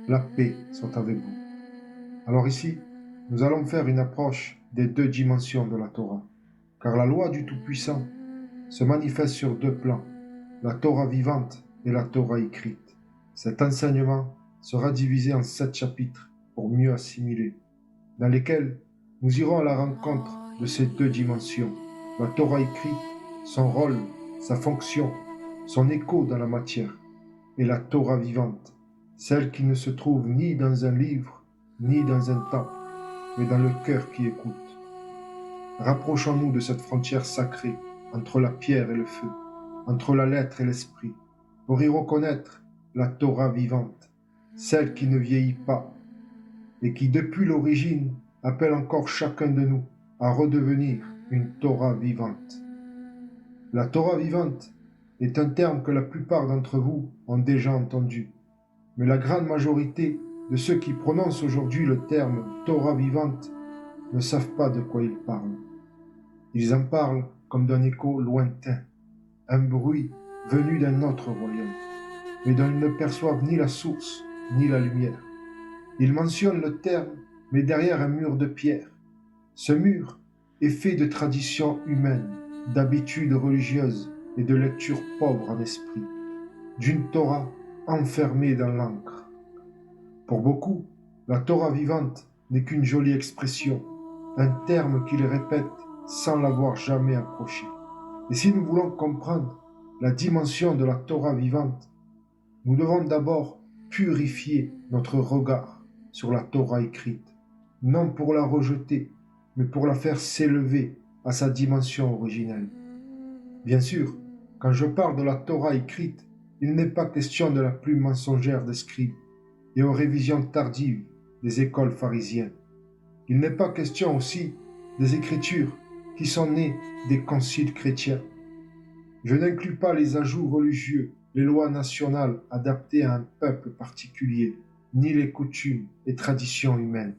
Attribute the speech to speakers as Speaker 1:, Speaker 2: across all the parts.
Speaker 1: la paix soit avec vous. Alors ici, nous allons faire une approche des deux dimensions de la Torah, car la loi du Tout-Puissant se manifeste sur deux plans, la Torah vivante et la Torah écrite. Cet enseignement sera divisé en 7 chapitres pour mieux assimiler, dans lesquels nous irons à la rencontre de ces deux dimensions, la Torah écrite, son rôle, sa fonction, son écho dans la matière, et la Torah vivante, celle qui ne se trouve ni dans un livre, ni dans un temple, mais dans le cœur qui écoute. Rapprochons-nous de cette frontière sacrée entre la pierre et le feu, entre la lettre et l'esprit, pour y reconnaître la Torah vivante, celle qui ne vieillit pas, et qui depuis l'origine appelle encore chacun de nous à redevenir une Torah vivante. La Torah vivante est un terme que la plupart d'entre vous ont déjà entendu, mais la grande majorité de ceux qui prononcent aujourd'hui le terme Torah vivante ne savent pas de quoi ils parlent. Ils en parlent comme d'un écho lointain, un bruit venu d'un autre royaume, mais dont ils ne perçoivent ni la source ni la lumière. Ils mentionnent le terme, mais derrière un mur de pierre. Ce mur est fait de traditions humaines, d'habitudes religieuses et de lectures pauvres en esprit, d'une Torah enfermée dans l'encre. Pour beaucoup, la Torah vivante n'est qu'une jolie expression, un terme qu'ils répètent sans l'avoir jamais approché. Et si nous voulons comprendre la dimension de la Torah vivante, nous devons d'abord purifier notre regard sur la Torah écrite, non pour la rejeter, mais pour la faire s'élever à sa dimension originelle. Bien sûr, quand je parle de la Torah écrite, il n'est pas question de la plume mensongère des scribes et aux révisions tardives des écoles pharisiennes. Il n'est pas question aussi des écritures qui sont nées des conciles chrétiens. Je n'inclus pas les ajouts religieux, les lois nationales adaptées à un peuple particulier, ni les coutumes et traditions humaines.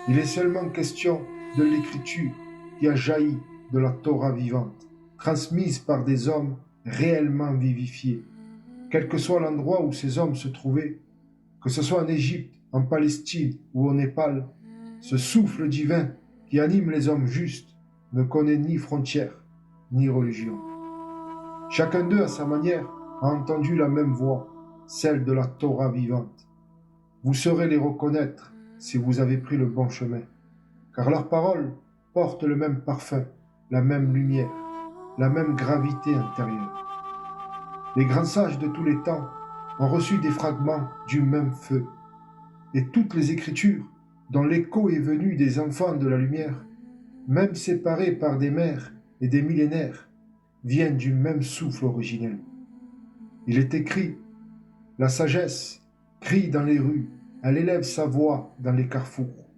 Speaker 1: Il est seulement question de l'écriture qui a jailli de la Torah vivante, transmise par des hommes réellement vivifiés. Quel que soit l'endroit où ces hommes se trouvaient, que ce soit en Égypte, en Palestine ou au Népal, ce souffle divin qui anime les hommes justes ne connaît ni frontières ni religion. Chacun d'eux, à sa manière, a entendu la même voix, celle de la Torah vivante. Vous saurez les reconnaître si vous avez pris le bon chemin, car leurs paroles portent le même parfum, la même lumière, la même gravité intérieure. Les grands sages de tous les temps ont reçu des fragments du même feu, et toutes les Écritures, dont l'écho est venu des enfants de la lumière, même séparés par des mers et des millénaires, viennent du même souffle originel. Il est écrit, la sagesse crie dans les rues, elle élève sa voix dans les carrefours.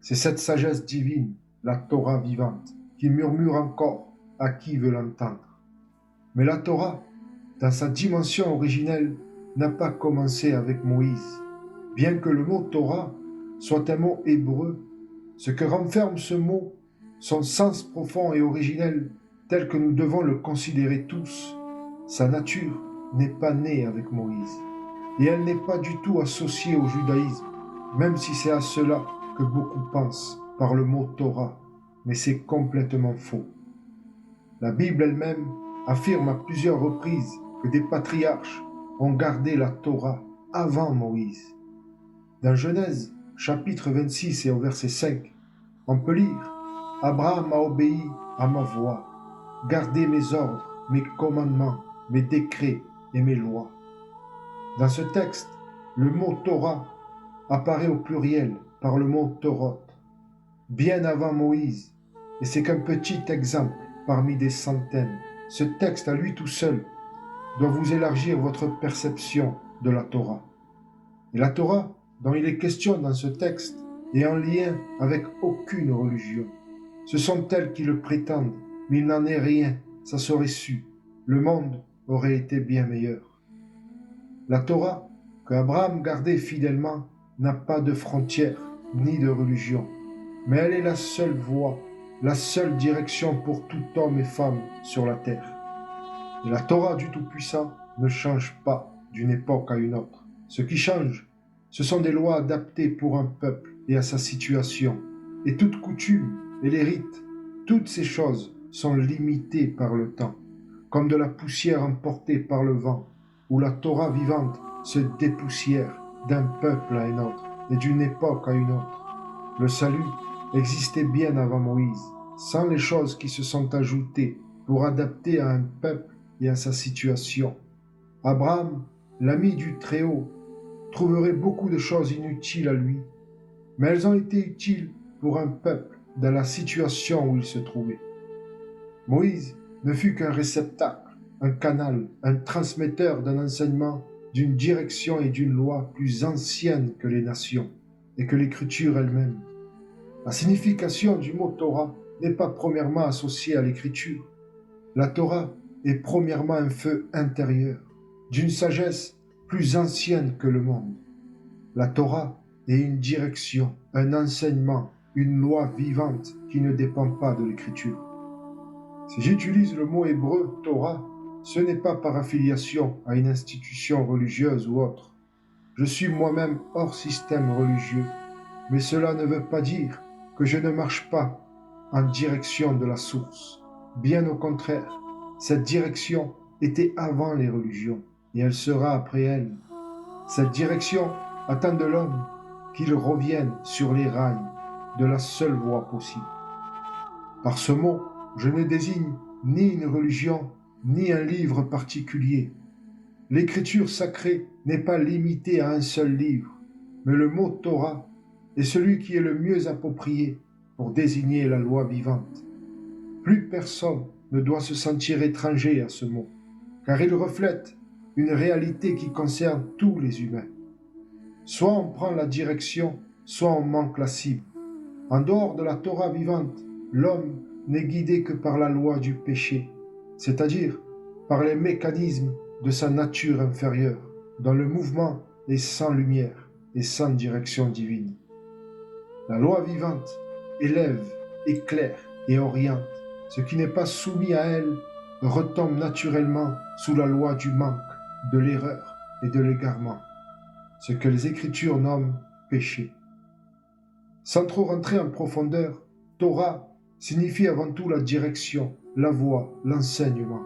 Speaker 1: C'est cette sagesse divine, la Torah vivante, qui murmure encore à qui veut l'entendre. Mais la Torah, dans sa dimension originelle, n'a pas commencé avec Moïse. Bien que le mot Torah soit un mot hébreu, ce que renferme ce mot, son sens profond et originel, tel que nous devons le considérer tous, sa nature n'est pas née avec Moïse. Et elle n'est pas du tout associée au judaïsme, même si c'est à cela que beaucoup pensent par le mot Torah, mais c'est complètement faux. La Bible elle-même affirme à plusieurs reprises que des patriarches ont gardé la Torah avant Moïse. Dans Genèse, chapitre 26 et au verset 5, on peut lire « Abraham a obéi à ma voix, gardé mes ordres, mes commandements, mes décrets et mes lois. » Dans ce texte, le mot Torah apparaît au pluriel par le mot Torot, bien avant Moïse, et c'est qu'un petit exemple parmi des centaines. Ce texte à lui tout seul doit vous élargir votre perception de la Torah. Et la Torah, dont il est question dans ce texte, est en lien avec aucune religion. Ce sont elles qui le prétendent, mais il n'en est rien, ça serait su. Le monde aurait été bien meilleur. La Torah, que Abraham gardait fidèlement, n'a pas de frontières ni de religion, mais elle est la seule voie, la seule direction pour tout homme et femme sur la terre. Et la Torah du Tout-Puissant ne change pas d'une époque à une autre. Ce qui change, Ce sont des lois adaptées pour un peuple et à sa situation. Et toute coutume et les rites, toutes ces choses sont limitées par le temps, comme de la poussière emportée par le vent, où la Torah vivante se dépoussière d'un peuple à un autre et d'une époque à une autre. Le salut existait bien avant Moïse, sans les choses qui se sont ajoutées pour adapter à un peuple et à sa situation. Abraham, l'ami du Très-Haut, trouverait beaucoup de choses inutiles à lui, mais elles ont été utiles pour un peuple dans la situation où il se trouvait. Moïse ne fut qu'un réceptacle, un canal, un transmetteur d'un enseignement, d'une direction et d'une loi plus anciennes que les nations et que l'écriture elle-même. La signification du mot Torah n'est pas premièrement associée à l'écriture. La Torah est premièrement un feu intérieur, d'une sagesse plus ancienne que le monde. La Torah est une direction, un enseignement, une loi vivante qui ne dépend pas de l'écriture. Si j'utilise le mot hébreu Torah, ce n'est pas par affiliation à une institution religieuse ou autre. Je suis moi-même hors système religieux, mais cela ne veut pas dire que je ne marche pas en direction de la source. Bien au contraire, cette direction était avant les religions et elle sera après elles. Cette direction attend de l'homme qu'il revienne sur les rails de la seule voie possible. Par ce mot, je ne désigne ni une religion, ni un livre particulier. L'écriture sacrée n'est pas limitée à un seul livre, mais le mot Torah est celui qui est le mieux approprié pour désigner la loi vivante. Plus personne ne doit se sentir étranger à ce mot, car il reflète une réalité qui concerne tous les humains. Soit on prend la direction, soit on manque la cible. En dehors de la Torah vivante, l'homme n'est guidé que par la loi du péché, c'est-à-dire par les mécanismes de sa nature inférieure, dont le mouvement est sans lumière et sans direction divine. La loi vivante élève, éclaire et oriente. Ce qui n'est pas soumis à elle retombe naturellement sous la loi du manque, de l'erreur et de l'égarement, ce que les Écritures nomment péché. Sans trop rentrer en profondeur, Torah signifie avant tout la direction, la voie, l'enseignement.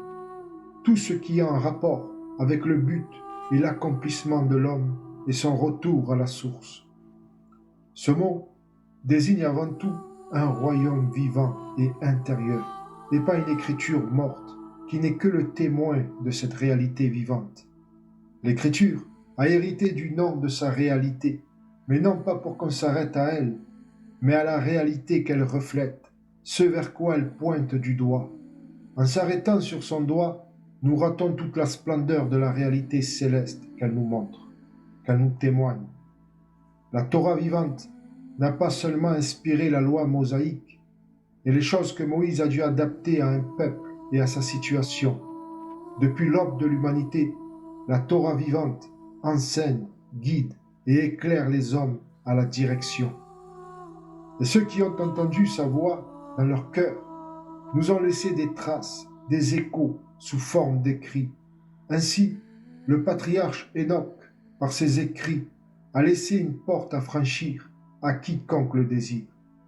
Speaker 1: Tout ce qui est en rapport avec le but et l'accomplissement de l'homme et son retour à la source. Ce mot désigne avant tout un royaume vivant et intérieur, et pas une écriture morte qui n'est que le témoin de cette réalité vivante. L'écriture a hérité du nom de sa réalité, mais non pas pour qu'on s'arrête à elle, mais à la réalité qu'elle reflète, ce vers quoi elle pointe du doigt. En s'arrêtant sur son doigt, nous ratons toute la splendeur de la réalité céleste qu'elle nous montre, qu'elle nous témoigne. La Torah vivante n'a pas seulement inspiré la loi mosaïque et les choses que Moïse a dû adapter à un peuple et à sa situation. Depuis l'aube de l'humanité, la Torah vivante enseigne, guide et éclaire les hommes à la direction. Et ceux qui ont entendu sa voix dans leur cœur nous ont laissé des traces, des échos sous forme d'écrits. Ainsi, le patriarche Enoch, par ses écrits, a laissé une porte à franchir à quiconque le désire,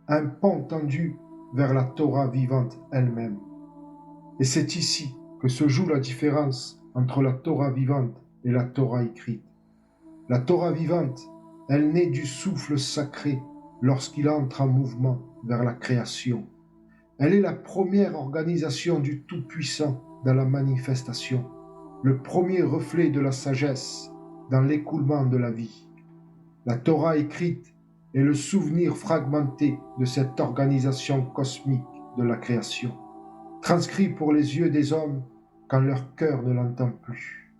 Speaker 1: un pont tendu vers la Torah vivante elle-même. Et c'est ici que se joue la différence entre la Torah vivante et la Torah écrite. La Torah vivante, elle naît du souffle sacré lorsqu'il entre en mouvement vers la création. Elle est la première organisation du Tout-Puissant dans la manifestation, le premier reflet de la sagesse dans l'écoulement de la vie. La Torah écrite est le souvenir fragmenté de cette organisation cosmique de la création, transcrit pour les yeux des hommes quand leur cœur ne l'entend plus.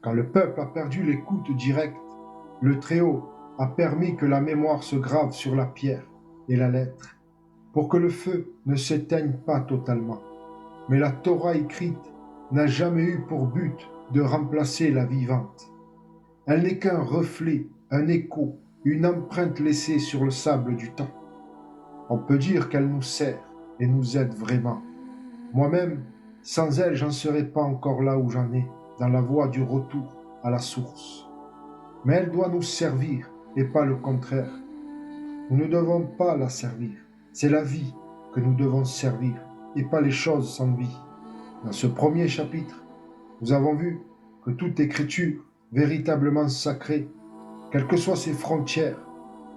Speaker 1: Quand le peuple a perdu l'écoute directe, le Très-Haut a permis que la mémoire se grave sur la pierre et la lettre, pour que le feu ne s'éteigne pas totalement. Mais la Torah écrite n'a jamais eu pour but de remplacer la vivante. Elle n'est qu'un reflet, un écho, une empreinte laissée sur le sable du temps. On peut dire qu'elle nous sert et nous aide vraiment. Moi-même, sans elle, j'en serais pas encore là où j'en ai, dans la voie du retour à la source. mais elle doit nous servir et pas le contraire. Nous ne devons pas la servir. C'est la vie que nous devons servir et pas les choses sans vie. Dans ce premier chapitre, nous avons vu que toute écriture véritablement sacrée, quelles que soient ses frontières,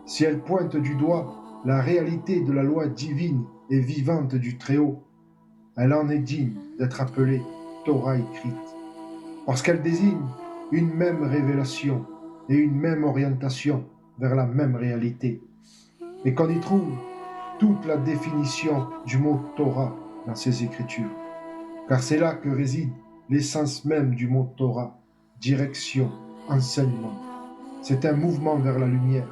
Speaker 1: si elle pointe du doigt la réalité de la loi divine et vivante du Très-Haut, elle en est digne d'être appelée Torah écrite, parce qu'elle désigne une même révélation et une même orientation vers la même réalité, et qu'on y trouve toute la définition du mot Torah dans ces écritures, car c'est là que réside l'essence même du mot Torah, direction, enseignement. C'est un mouvement vers la lumière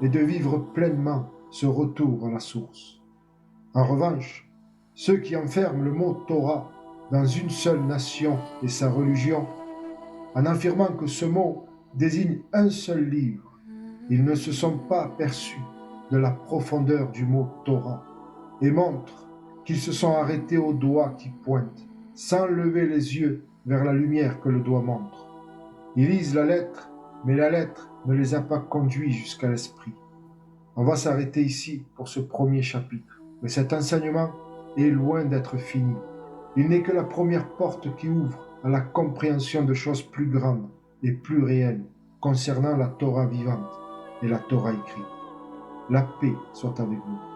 Speaker 1: et de vivre pleinement ce retour à la source. En revanche, ceux qui enferment le mot Torah dans une seule nation et sa religion, en affirmant que ce mot désigne un seul livre, ils ne se sont pas aperçus de la profondeur du mot Torah et montrent qu'ils se sont arrêtés au doigt qui pointe, sans lever les yeux vers la lumière que le doigt montre. Ils lisent la lettre, mais la lettre ne les a pas conduits jusqu'à l'esprit. On va s'arrêter ici pour ce premier chapitre, mais cet enseignement est loin d'être fini. Il n'est que la première porte qui ouvre à la compréhension de choses plus grandes et plus réelles concernant la Torah vivante et la Torah écrite. La paix soit avec vous.